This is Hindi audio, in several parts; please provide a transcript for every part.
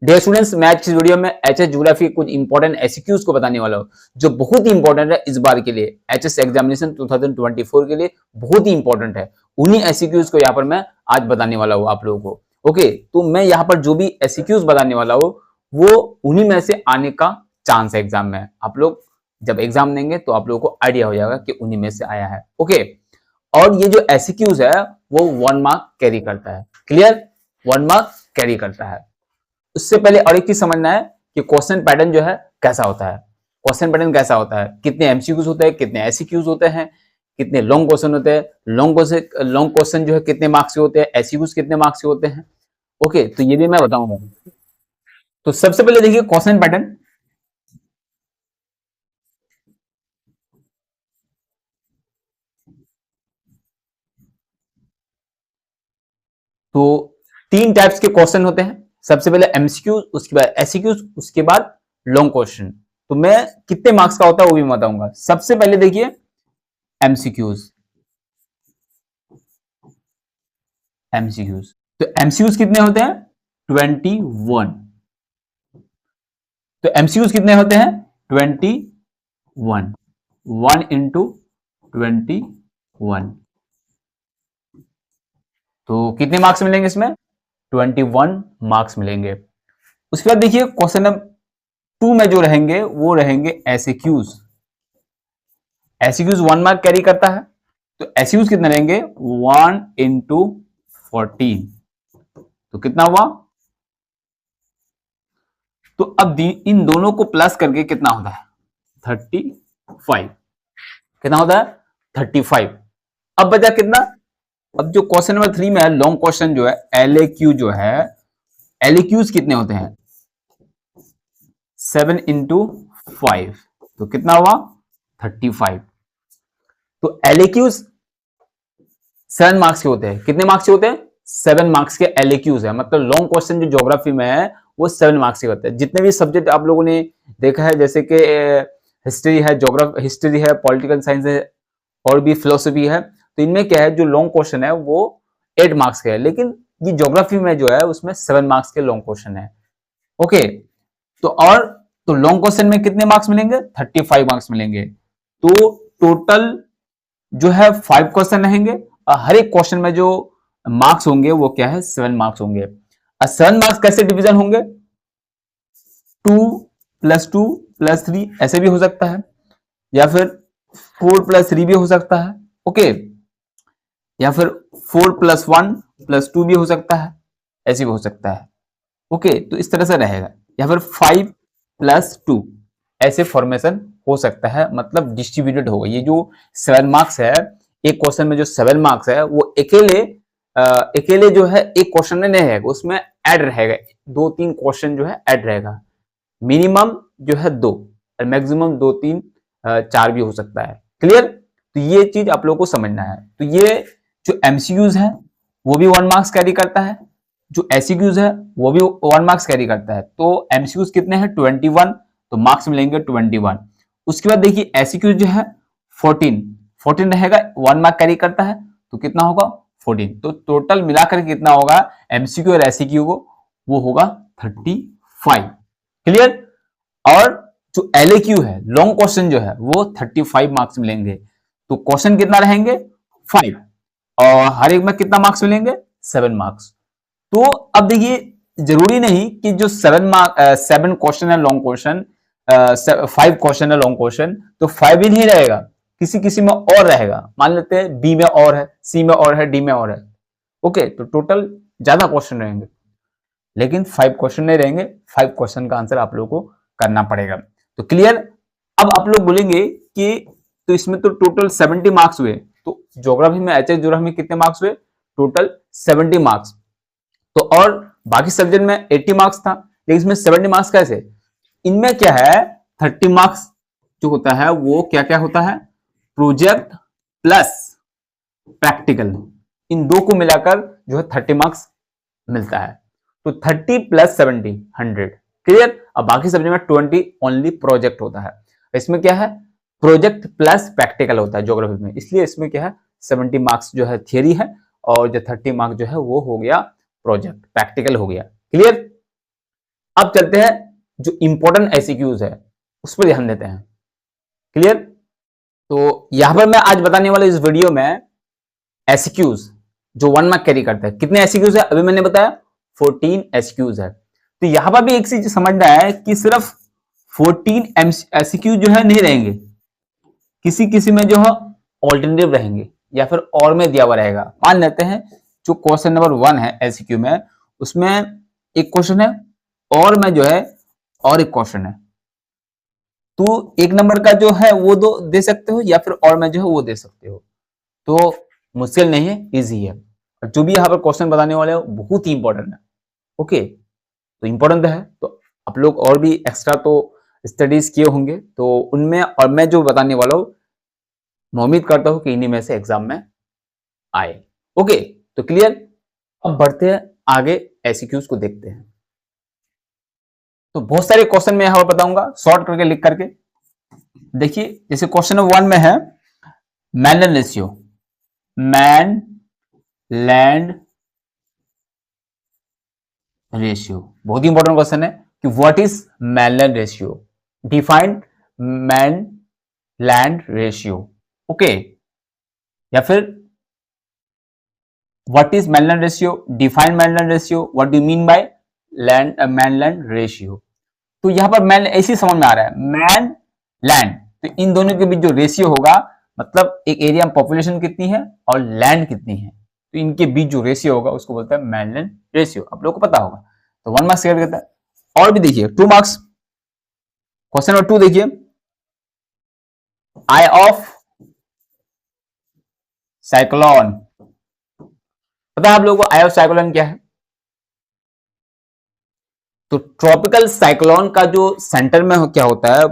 डियर स्टूडेंट्स, मैं आज इस वीडियो में एचएस ज्योग्राफी कुछ इंपॉर्टेंट एसक्यूज को बताने वाला हूँ जो बहुत ही इंपॉर्टेंट है इस बार के लिए। एचएस एग्जामिनेशन 2024 के लिए बहुत ही इंपॉर्टेंट है। उन्हीं एसक्यूज को यहाँ पर मैं आज बताने वाला हूँ आप लोगों को। ओके, तो मैं यहाँ पर जो भी एसक्यूज बताने वाला हूँ वो उन्हीं में से आने का चांस है एग्जाम में। आप लोग जब एग्जाम देंगे तो आप लोगों को आइडिया हो जाएगा कि उन्हीं में से आया है। ओके, और ये जो एसक्यूज है वो 1 मार्क कैरी करता है। क्लियर, 1 मार्क कैरी करता है। उससे पहले और एक चीज समझना है कि क्वेश्चन पैटर्न जो है कैसा होता है। क्वेश्चन पैटर्न कैसा होता है, कितने एमसीक्यूज होते हैं, कितने एसक्यूज होते हैं, कितने लॉन्ग क्वेश्चन होते हैं, लॉन्ग क्वेश्चन जो है कितने मार्क्स के होते हैं, एसक्यूज कितने मार्क्स के होते हैं। ओके, तो ये भी मैं बताऊंगा। तो सबसे पहले देखिए क्वेश्चन पैटर्न। तो 3 टाइप्स के क्वेश्चन होते हैं। सबसे पहले एमसीक्यूज, उसके बाद एसक्यूज, उसके बाद लॉन्ग क्वेश्चन। तो मैं कितने मार्क्स का होता है वो भी बताऊंगा। सबसे पहले देखिए एमसीक्यूज। एमसीक्यूज तो एमसीक्यूज कितने होते हैं? 21। तो एमसीक्यूज कितने होते हैं? 21। 1 इंटू 21। तो कितने मार्क्स मिलेंगे इसमें? 21 मार्क्स मिलेंगे। उसके बाद देखिए क्वेश्चन नंबर 2 में जो रहेंगे वो रहेंगे एसक्यूज। एसक्यूज 1 मार्क कैरी करता है। तो एसक्यूज कितने रहेंगे? 1 इंटू 14। तो कितना हुआ? तो अब इन दोनों को प्लस करके कितना होता है? 35। कितना होता है? 35। अब बचा कितना? अब जो क्वेश्चन नंबर 3 में है लॉन्ग क्वेश्चन जो है एलएक्यू जो है, एलएक्यूज कितने होते हैं? 7 इंटू 5। तो कितना हुआ? 35। तो एलएक्यूज 7 मार्क्स के होते हैं। कितने मार्क्स के होते हैं? 7 मार्क्स के एलएक्यूज है। मतलब लॉन्ग क्वेश्चन जो ज्योग्राफी में है वो 7 मार्क्स के होते हैं। जितने भी सब्जेक्ट आप लोगों ने देखा है जैसे कि हिस्ट्री है, ज्योग्राफी हिस्ट्री है, पॉलिटिकल साइंस है और भी फिलोसफी है, तो इनमें क्या है जो लॉन्ग क्वेश्चन है वो 8 मार्क्स के है, लेकिन ये ज्योग्राफी में जो है उसमें 7 मार्क्स के लॉन्ग क्वेश्चन है। ओके, तो और तो लॉन्ग क्वेश्चन में कितने मार्क्स मिलेंगे? 35 मार्क्स मिलेंगे। तो टोटल जो है 5 क्वेश्चन रहेंगे और हर एक क्वेश्चन में जो मार्क्स होंगे वो क्या है? 7 मार्क्स होंगे। और 7 मार्क्स कैसे डिवीजन होंगे? 2 + 2 + 3 ऐसे भी हो सकता है, या फिर 4 + 3 भी हो सकता है। ओके, या फिर 4 + 1 + 2 भी हो सकता है, ऐसे भी हो सकता है। ओके, तो इस तरह से रहेगा, या फिर 5 + 2 ऐसे फॉर्मेशन हो सकता है, मतलब डिस्ट्रीब्यूटेड होगा। ये जो 7 मार्क्स है, एक क्वेश्चन में जो 7 मार्क्स है वो अकेले जो है एक क्वेश्चन में नहीं रहेगा, उसमें ऐड रहेगा, 2-3 क्वेश्चन जो है ऐड रहेगा। मिनिमम जो है 2 और मैक्सिमम 2-3 4 भी हो सकता है। क्लियर, तो ये चीज आप लोगों को समझना है। तो ये जो एमसीक्यूज है वो भी 1 मार्क्स कैरी करता है, जो एसक्यूज है वो भी 1 मार्क्स कैरी करता है। तो एमसीक्यूज कितने हैं? 21, तो मार्क्स मिलेंगे 21। उसके बाद देखिए एसक्यूज जो है 14 रहेगा, 1 मार्क कैरी करता है, तो कितना होगा? 14। तो टोटल मिलाकर कितना होगा एमसीक्यू और एसक्यू को? वो होगा 35। क्लियर, और जो एलएक्यू है लॉन्ग क्वेश्चन जो है वो 35 मार्क्स मिलेंगे। तो क्वेश्चन कितना रहेंगे? 5, और हर एक में कितना मार्क्स मिलेंगे? 7 मार्क्स। तो अब देखिए जरूरी नहीं कि जो 7 क्वेश्चन है लॉन्ग क्वेश्चन, 5 क्वेश्चन है लॉन्ग क्वेश्चन, तो 5 ही नहीं रहेगा, किसी किसी में और रहेगा। मान लेते हैं बी में और है, सी में और है, डी में और है। ओके, तो टोटल ज्यादा क्वेश्चन रहेंगे, लेकिन 5 क्वेश्चन नहीं रहेंगे। 5 क्वेश्चन का आंसर आप लोगों को करना पड़ेगा। तो क्लियर। अब आप लोग बोलेंगे कि तो इसमें तो टोटल 70 मार्क्स हुए, तो ज्योग्राफी में, एचएस ज्योग्राफी में कितने मार्क्स हुए? Total 70 marks. तो और बाकी सब्जेक्ट में 80 मार्क्स था, लेकिन इसमें 70 मार्क्स कैसे? इनमें क्या है 30 मार्क्स जो होता है वो क्या क्या होता है? प्रोजेक्ट प्लस प्रैक्टिकल, इन दो को मिलाकर जो है 30 मार्क्स मिलता है। तो 30 + 70 100। क्लियर। अब बाकी सब्जेक्ट में 20 ओनली प्रोजेक्ट होता है। इसमें क्या है? प्रोजेक्ट प्लस प्रैक्टिकल होता है ज्योग्राफी में, इसलिए इसमें क्या है 70 मार्क्स जो है थियरी है, और जो 30 मार्क्स जो है वो हो गया प्रोजेक्ट, प्रैक्टिकल हो गया। क्लियर। अब चलते हैं जो इंपॉर्टेंट एसक्यूज है उस पर ध्यान देते हैं। क्लियर? तो यहां पर मैं आज बताने वाला इस वीडियो में एसक्यूज जो 1 मार्क कैरी करता है। कितने एसक्यूज है अभी मैंने बताया? 14 एसक्यूज है। तो यहां पर भी एक चीज समझना है कि सिर्फ 14 एसक्यूज जो है नहीं रहेंगे, किसी किसी में जो है ऑल्टरनेटिव रहेंगे या फिर और में दिया हुआ रहेगा। मान लेते हैं जो क्वेश्चन नंबर 1 है एसक्यू में, उसमें एक क्वेश्चन है और में जो है और एक क्वेश्चन है, तो एक नंबर का जो है वो दो दे सकते हो या फिर और में जो है वो दे सकते हो। तो मुश्किल नहीं है, इजी है। और जो भी यहाँ पर क्वेश्चन बताने वाले हो बहुत ही इंपॉर्टेंट है। ओके, तो इंपॉर्टेंट है तो आप लोग और भी एक्स्ट्रा तो स्टडीज किए होंगे, तो उनमें और मैं जो बताने वाला हूं मैं उम्मीद करता हूं कि इन्हीं में से एग्जाम में आए। ओके, तो क्लियर? अब बढ़ते हैं आगे, एसक्यूज को देखते हैं। तो बहुत सारे क्वेश्चन मैं यहां पर बताऊंगा शॉर्ट करके लिख करके। देखिए जैसे क्वेश्चन नंबर 1 में है man land ratio, man land ratio, बहुत ही इंपॉर्टेंट क्वेश्चन है कि what is man land ratio, defined man land ratio. Okay, या फिर what is man land ratio, defined man land ratio, what do mean by land man land ratio. तो यहां पर मैन ऐसी समझ में आ रहा है मैन लैंड, तो इन दोनों के बीच जो रेशियो होगा, मतलब एक एरिया में पॉपुलेशन कितनी है और लैंड कितनी है, तो इनके बीच जो रेशियो होगा उसको बोलते हैं मैन लैंड रेशियो। आप लोगों को पता होगा। तो 1 मार्क्स क्लियर करता है। और भी देखिए 2 मार्क्स, क्वेश्चन नंबर 2 देखिए, आई ऑफ साइक्लोन। पता है आप लोगों को आई ऑफ साइक्लोन क्या है? तो ट्रॉपिकल साइक्लोन का जो सेंटर में क्या होता है,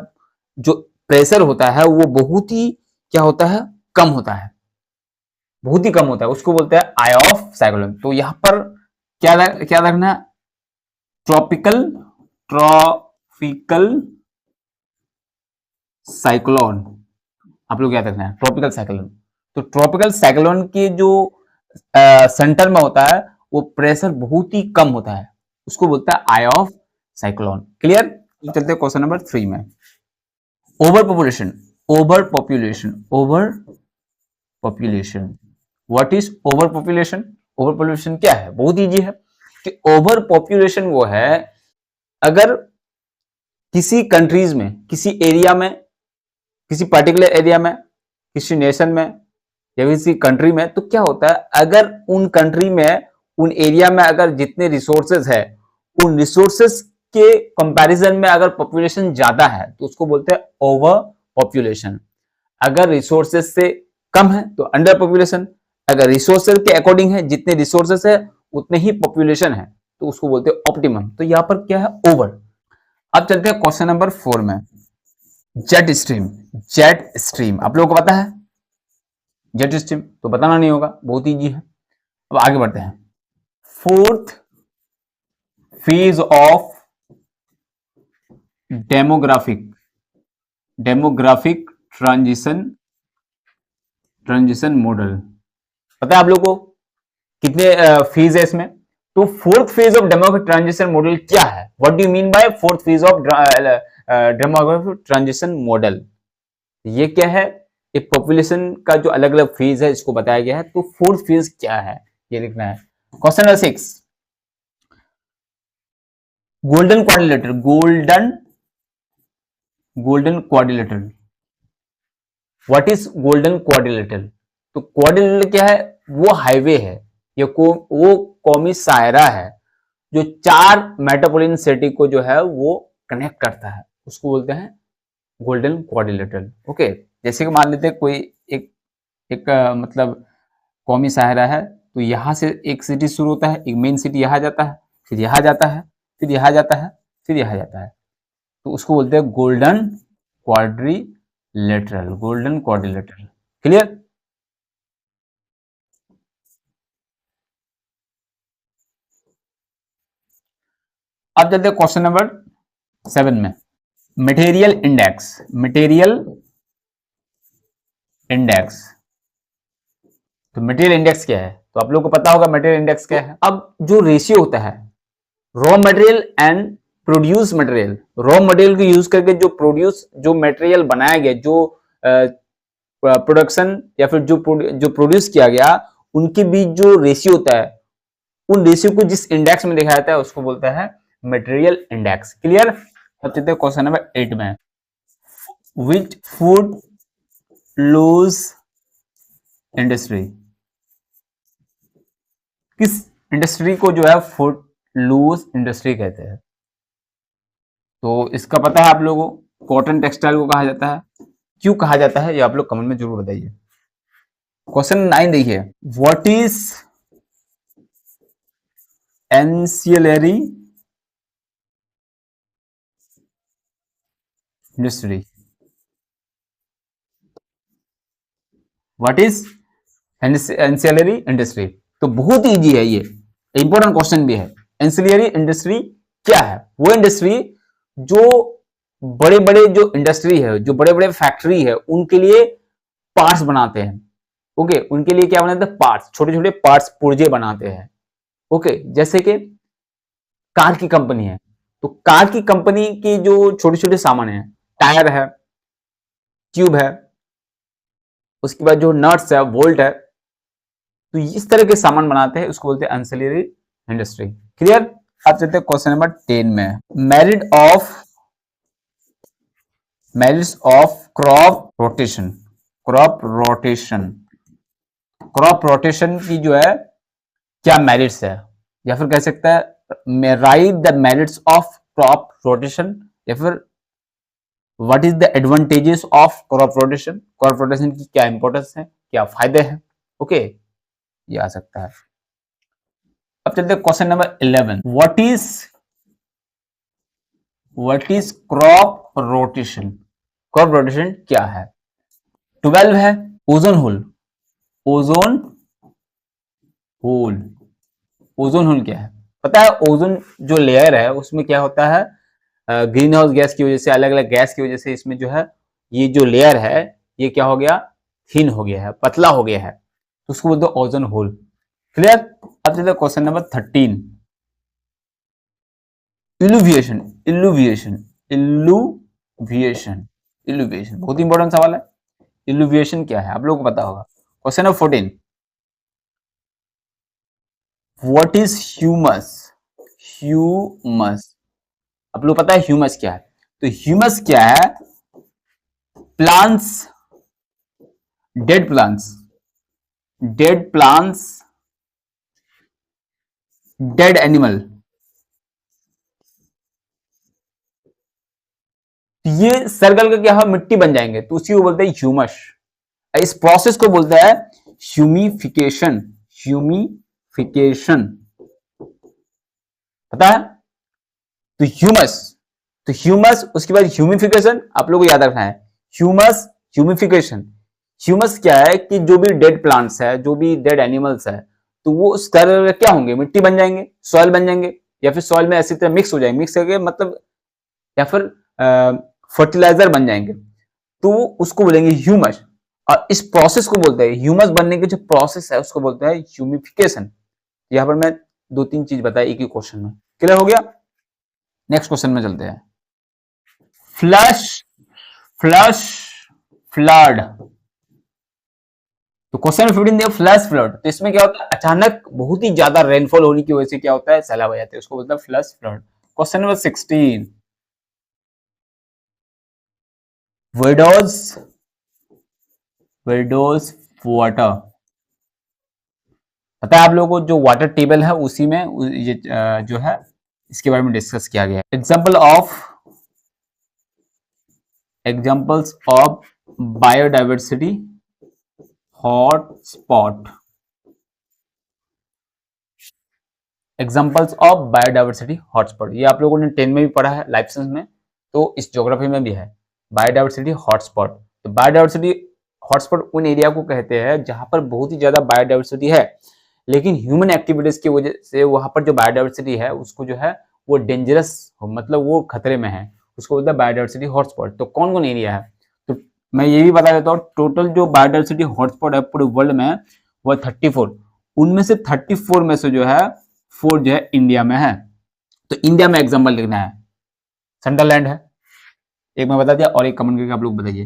जो प्रेशर होता है वो बहुत ही क्या होता है, कम होता है, बहुत ही कम होता है, उसको बोलते हैं आई ऑफ साइक्लोन। तो यहां पर क्या रखना है, ट्रॉपिकल ट्रॉपिकल साइक्लोन, आप लोग याद रखना है ट्रॉपिकल साइक्लोन। तो ट्रॉपिकल साइक्लोन के जो सेंटर में होता है वो प्रेशर बहुत ही कम होता है, उसको बोलता है आई ऑफ साइक्लोन। क्लियर? चलते हैं क्वेश्चन नंबर 3 में, over population, over population, over population, what is over population? Over population क्या है? बहुत इजी है कि ओवर पॉपुलेशन वो है अगर किसी कंट्रीज में, किसी एरिया में, किसी पर्टिकुलर एरिया में, किसी नेशन में या किसी कंट्री में, तो क्या होता है अगर उन कंट्री में, उन एरिया में अगर जितने रिसोर्सेज है, उन रिसोर्सेज के कंपैरिजन में अगर पॉपुलेशन ज्यादा है तो उसको बोलते हैं ओवर पॉपुलेशन। अगर रिसोर्सेज से कम है तो अंडर पॉपुलेशन, अगर रिसोर्सेज के अकॉर्डिंग है, जितने रिसोर्सेज है उतने ही पॉपुलेशन है, तो उसको बोलते हैं ऑप्टिमम। तो यहां पर क्या है, ओवर। अब चलते हैं क्वेश्चन नंबर 4 में, जेट स्ट्रीम। जेट स्ट्रीम आप लोगों को पता है, जेट स्ट्रीम तो बताना नहीं होगा, बहुत इजी है। अब आगे बढ़ते हैं, fourth phase of demographic, demographic transition model. पता है आप लोगों को कितने फेज है इसमें? तो fourth phase of demographic transition model क्या है? What do you mean by fourth phase of demographic transition model? ये क्या है? एक पॉपुलेशन का जो अलग अलग फेज है इसको बताया गया है। तो फोर्थ फेज क्या है ये लिखना है। Question number 6, golden quadrilateral, golden quadrilateral, what is golden quadrilateral? तो क्वाड्रिलेटरल क्या है? वो हाईवे है, ये वो कौमी शायरा है जो 4 मेट्रोपॉलिटन सिटी को जो है वो कनेक्ट करता है, उसको बोलते हैं गोल्डन क्वाड्रिलेटरल। ओके, जैसे कि मान लेते हैं कोई एक एक मतलब कौमी शायरा है, तो यहां से एक सिटी शुरू होता है, एक मेन सिटी यहां जाता है, फिर यहां जाता है, फिर यहां जाता है, फिर यहां जाता है, तो उसको बोलते हैं golden quadrilateral, golden quadrilateral. Clear? अब चलते हैं क्वेश्चन नंबर 7 में, मटेरियल इंडेक्स, मटेरियल इंडेक्स। तो मटेरियल इंडेक्स क्या है? तो आप लोगों को पता होगा मटेरियल इंडेक्स क्या है। अब जो रेशियो होता है raw material and produce material, raw material को यूज करके जो मटेरियल बनाया गया, जो प्रोडक्शन या फिर जो प्रोड्यूस किया गया, उनके बीच जो रेशियो होता है, उन रेशियो को जिस इंडेक्स में दिखाया जाता है उसको बोलता है मटेरियल इंडेक्स। क्लियर? अब चलते हैं क्वेश्चन नंबर 8 में। विच फूड लूज इंडस्ट्री, किस इंडस्ट्री को जो है फूड लूज इंडस्ट्री कहते हैं? तो इसका पता है आप लोगों को, कॉटन टेक्सटाइल को कहा जाता है। क्यों कहा जाता है ये आप लोग कमेंट में जरूर बताइए। क्वेश्चन 9 देखिए, what is ancillary industry? What is ancillary industry? तो बहुत इजी है, ये इंपॉर्टेंट क्वेश्चन भी है। एंसिलरी इंडस्ट्री क्या है? वो इंडस्ट्री जो बड़े बड़े जो इंडस्ट्री है, जो बड़े बड़े फैक्ट्री है, उनके लिए पार्ट्स बनाते हैं। ओके, उनके लिए क्या बनाते हैं? पार्ट्स, छोटे छोटे पार्ट्स, पुर्जे बनाते हैं। ओके, जैसे कि कार की कंपनी है, तो कार की कंपनी के जो छोटे छोटे सामान है, टायर है, ट्यूब है, उसके बाद जो नट्स है, बोल्ट है, तो इस तरह के सामान बनाते हैं, उसको बोलते हैं एंसिलरी इंडस्ट्री। क्लियर? अब चलते हैं क्वेश्चन नंबर 10 में। Merits of crop rotation. Crop rotation की जो है क्या मेरिट्स है, या फिर कह सकता है right the merits of crop rotation, या फिर what is the advantages of crop rotation, crop rotation की क्या इंपॉर्टेंस है, क्या फायदे हैं। ओके, ये आ सकता है। अब चलते हैं question number 11। What is crop rotation? Crop rotation क्या है? 12 है ओजोन होल। ओजोन होल क्या है? पता है, ओजोन जो लेयर है उसमें क्या होता है, ग्रीन हाउस गैस की वजह से, अलग अलग गैस की वजह से इसमें जो है ये जो लेयर है ये क्या हो गया, थिन हो गया है, पतला हो गया है, तो उसको बोलते हैं ओजोन होल। क्लियर? अब चलते हैं क्वेश्चन नंबर 13। इल्यूविएशन बहुत इंपॉर्टेंट सवाल है। इल्यूविएशन क्या है आप लोगों को पता होगा। Question number 14। What is humus? आप लोग पता है ह्यूमस क्या है? तो ह्यूमस क्या है? Plants, dead plants, dead animal, ये सर्कल का क्या है, मिट्टी बन जाएंगे, तो उसी को बोलते हैं ह्यूमस। इस प्रोसेस को बोलता है ह्यूमिफिकेशन। पता है? तो ह्यूमस, उसके बाद ह्यूमिफिकेशन, आप लोगों को याद रखना है। ह्यूमिफिकेशन, ह्यूमस क्या है कि जो भी डेड प्लांट्स है, जो भी डेड एनिमल्स है, तो वो उस तरह क्या होंगे, मिट्टी बन जाएंगे, सॉइल बन जाएंगे, या फिर सॉइल में ऐसी तरह मिक्स हो जाएंगे, मिक्स करके मतलब, या फिर फर्टिलाइजर बन जाएंगे, तो उसको बोलेंगे ह्यूमस। और इस प्रोसेस को बोलते हैं, ह्यूमस बनने की जो प्रोसेस है उसको बोलते हैं ह्यूमिफिकेशन। यहां पर मैं 2-3 चीज बताई एक ही क्वेश्चन में। क्लियर हो गया? नेक्स्ट क्वेश्चन में चलते हैं। फ्लड। तो क्वेश्चन 15 दिया फ्लैश फ्लड। तो इसमें क्या होता है, अचानक बहुत ही ज्यादा रेनफॉल होने की वजह से क्या होता है, सैलाब आ जाते हैं, उसको बोलते हैं flash flood. Question number 16। Widows water. पता है आप लोगों को, जो वाटर टेबल है उसी में ये जो है इसके बारे में डिस्कस किया गया है। Examples of biodiversity hotspot. Examples of biodiversity hotspot, ये आप लोगों ने 10 में भी पढ़ा है, लाइफ साइंस में, तो इस ज्योग्राफी में भी है बायोडाइवर्सिटी हॉटस्पॉट। तो बायोडाइवर्सिटी हॉटस्पॉट उन एरिया को कहते हैं जहां पर बहुत ही ज्यादा बायोडाइवर्सिटी है, लेकिन ह्यूमन एक्टिविटीज की वजह से वहां पर जो बायोडाइवर्सिटी है उसको जो है वो डेंजरस हो, मतलब वो खतरे में है, उसको बोलते हैं बायोडाइवर्सिटी हॉटस्पॉट। तो कौन कौन एरिया है, तो मैं ये भी बता देता हूँ, टोटल जो बायोडाइवर्सिटी हॉटस्पॉट है पूरे वर्ल्ड में वो 34। उनमें से 34 में से जो है 4 जो है इंडिया में है। तो इंडिया में एग्जाम्पल लिखना है, संडरलैंड है, एक मैं बता दिया और एक कमेंट करके आप लोग बताइए।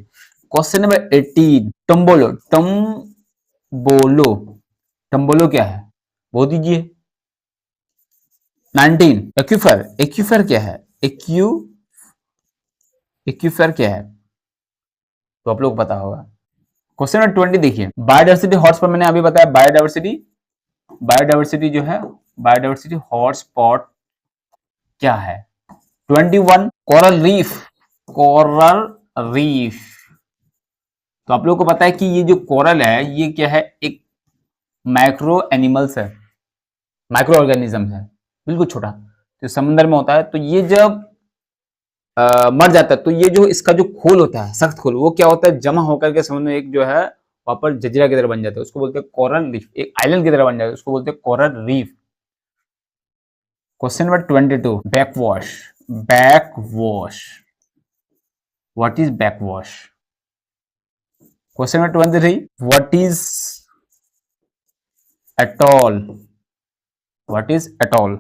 Question number 18, टम्बोलो। टम्बोलो, टम्बोलो क्या है, बोल दीजिए। 19, एक्यूफर। एक्यूफर क्या है, एक्यूफर क्या है, तो आप लोग पता होगा। क्वेश्चन नंबर 20 देखिए, बायोडाइवर्सिटी हॉटस्पॉट मैंने अभी बताया, बायोडाइवर्सिटी जो है, बायोडाइवर्सिटी हॉटस्पॉट क्या है। 21, कोरल रीफ। कोरल रीफ, तो आप लोगों को पता है कि ये जो कोरल है ये क्या है, एक माइक्रो एनिमल्स है, माइक्रो ऑर्गेनिज्म है, बिल्कुल छोटा, तो समुद्र में होता है। तो ये जब मर जाता है तो ये जो इसका जो खोल होता है, सख्त खोल, वो क्या होता है, जमा होकर के समुद्र में एक जो है वहां पर जजीरा की तरह बन जाता है, उसको बोलते हैं कोरल रीफ, एक आइलैंड की तरह बन जाता है, उसको बोलते हैं coral reef. Question number 22, backwash. Backwash, what is backwash. Question number 23, what is atoll. What is atoll,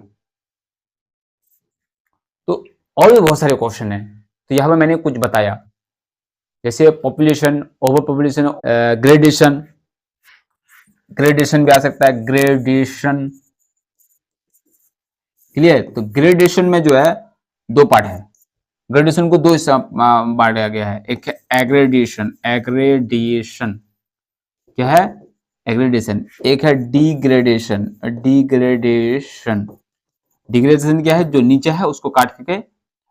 तो और भी बहुत सारे क्वेश्चन है, तो यहां पर मैंने कुछ बताया, जैसे population, over population, gradation, gradation भी आ सकता है, ग्रेडेशन, क्लियर। तो ग्रेडेशन में जो है दो पार्ट है, ग्रेडेशन को दो हिस्सा बांटा गया है, एक है एग्रेडेशन, एग्रेडेशन क्या है, एग्रेडेशन, एक है डिग्रेडेशन, डिग्रेडेशन। डिग्रेडेशन क्या है, जो नीचे है उसको काट करके,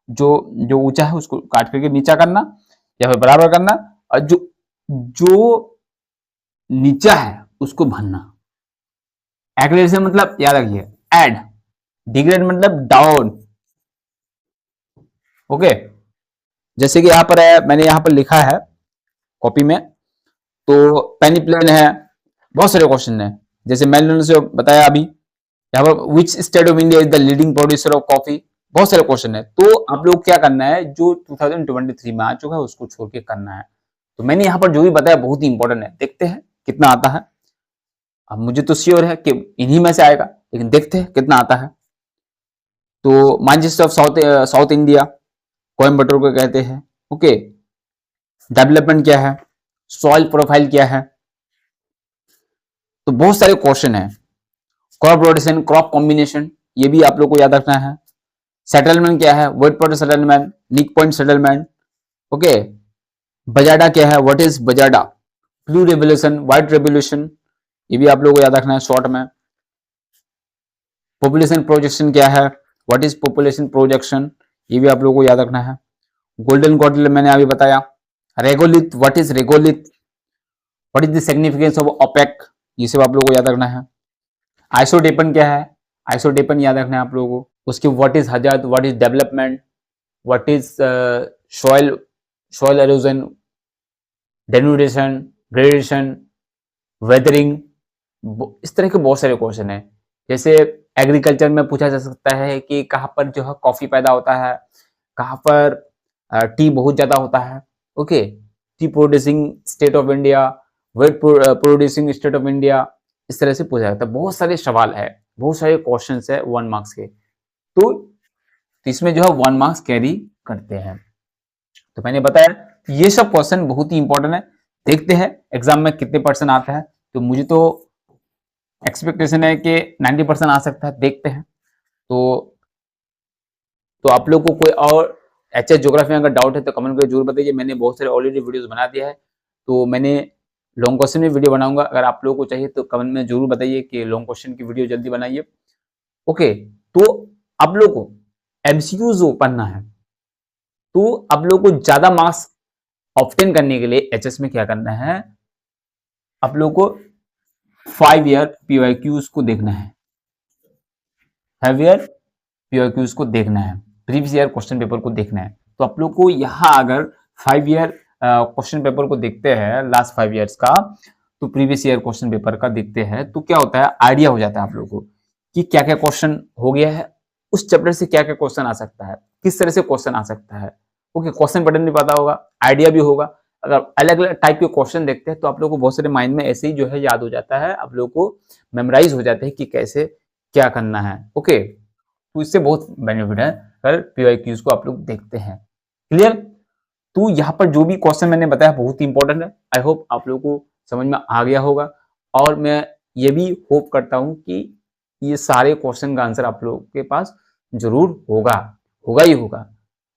जो जो ऊंचा है उसको काट करके नीचा करना या फिर बराबर करना, और जो जो नीचा है उसको भरना। एग्रेडेशन मतलब याद रखिए ऐड, डिग्रेड मतलब डाउन, ओके। जैसे कि यहां पर है, मैंने यहां पर लिखा है कॉपी में, तो पेनिप्लेन है, बहुत सारे क्वेश्चन है, जैसे मैंने से बताया अभी, यहाँ पर which state of India is the leading producer of coffee, बहुत सारे क्वेश्चन है। तो आप लोग क्या करना है, जो 2023 में आ चुका है उसको छोड़ के करना है। तो मैंने यहाँ पर जो भी बताया बहुत ही इंपॉर्टेंट है, देखते हैं कितना आता है। अब मुझे तो श्योर है कि इन्हीं में से आएगा, लेकिन देखते हैं कितना आता है। तो Manchester of south India, Coimbatore को कहते हैं, ओके। डेवलपमेंट क्या है, सॉइल प्रोफाइल क्या है, तो बहुत सारे क्वेश्चन है। क्रॉप रोटेशन, क्रॉप कॉम्बिनेशन, ये भी आप लोग को याद रखना है। सेटलमेंट क्या है, वेट पॉइंट सेटलमेंट, नीक पॉइंट सेटलमेंट, ओके। बजाडा क्या है, what is bajada, blue revolution, white revolution, ये भी आप लोगों को याद रखना है शॉर्ट में। पॉपुलेशन प्रोजेक्शन क्या है, व्हाट इज पॉपुलेशन प्रोजेक्शन, ये भी आप लोगों को याद रखना है। गोल्डन क्वाड्रिल मैंने अभी बताया। Regolith, what is regolith, what is the significance of OPEC, ये सब आप लोगों को याद रखना है। आइसोटेपन क्या है, आइसोटेपन याद रखना है आप लोगों को। उसके what is hazard, what is development, what is soil, soil halogen, denudation, gradation, weathering, इस तरह के बहुत सारे क्वेश्चन है। जैसे एग्रीकल्चर में पूछा जा सकता है कि कहाँ पर जो है कॉफी पैदा होता है, कहाँ पर टी बहुत ज्यादा होता है, okay. Tea producing state of India, wheat producing state of India, इस तरह से पूछा जाता है। बहुत सारे सवाल है, बहुत सारे क्वेश्चन है 1 मार्क्स के, तो इसमें जो है 1 मार्क्स कैरी करते हैं। तो मैंने बताया ये सब क्वेश्चन बहुत ही इंपॉर्टेंट है, देखते हैं एग्जाम में कितने परसेंट आता है। तो मुझे तो एक्सपेक्टेशन है कि 90% आ सकता है, देखते हैं। तो आप लोग को कोई और एचएस ज्योग्राफी में अगर डाउट है तो कमेंट करके जरूर बताइए। मैंने बहुत सारे ऑलरेडी वीडियोस बना दिया है, तो मैंने लॉन्ग क्वेश्चन में वीडियो बनाऊंगा, अगर आप लोगों को चाहिए तो कमेंट में जरूर बताइए कि लॉन्ग क्वेश्चन की वीडियो जल्दी बनाइए, ओके। तो आप लोग को एमसीक्यू जो पढ़ना है, तो आप लोग को ज्यादा मार्क्स ऑब्टेन करने के लिए एचएस में क्या करना है, आप लोग को 5 ईयर पीवाईक्यूज को देखना है, 5 ईयर पीवाईक्यूज को देखना है, प्रीवियस ईयर क्वेश्चन पेपर को देखना है। तो आप लोग को यहाँ अगर 5 ईयर क्वेश्चन पेपर को देखते हैं, लास्ट 5 ईयर्स का, तो प्रीवियस ईयर क्वेश्चन पेपर का देखते हैं, तो क्या होता है, आइडिया हो जाता है आप लोगों को कि क्या क्या क्वेश्चन हो गया है, उस चैप्टर से क्या क्या क्वेश्चन आ सकता है, किस तरह से क्वेश्चन आ सकता है, ओके। क्वेश्चन पैटर्न भी पता होगा, आइडिया भी होगा। अगर अलग अलग टाइप के क्वेश्चन देखते हैं तो आप लोग को बहुत सारे माइंड में ऐसे ही जो है याद हो जाता है, आप लोग को मेमोराइज हो जाता है कि कैसे क्या करना है, ओके। तो इससे बहुत बेनिफिट है अगर PYQs को आप लोग देखते हैं। क्लियर? तो यहाँ पर जो भी क्वेश्चन मैंने बताया बहुत ही इंपॉर्टेंट है। आई होप आप लोगों को समझ में आ गया होगा और मैं ये भी होप करता हूँ कि ये सारे क्वेश्चन का आंसर आप लोगों के पास जरूर होगा ही होगा।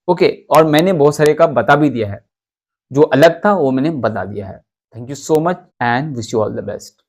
ओके, और मैंने बहुत सारे का बता भी दिया है, जो अलग था वो मैंने बता दिया है। Thank you so much and wish you all the best.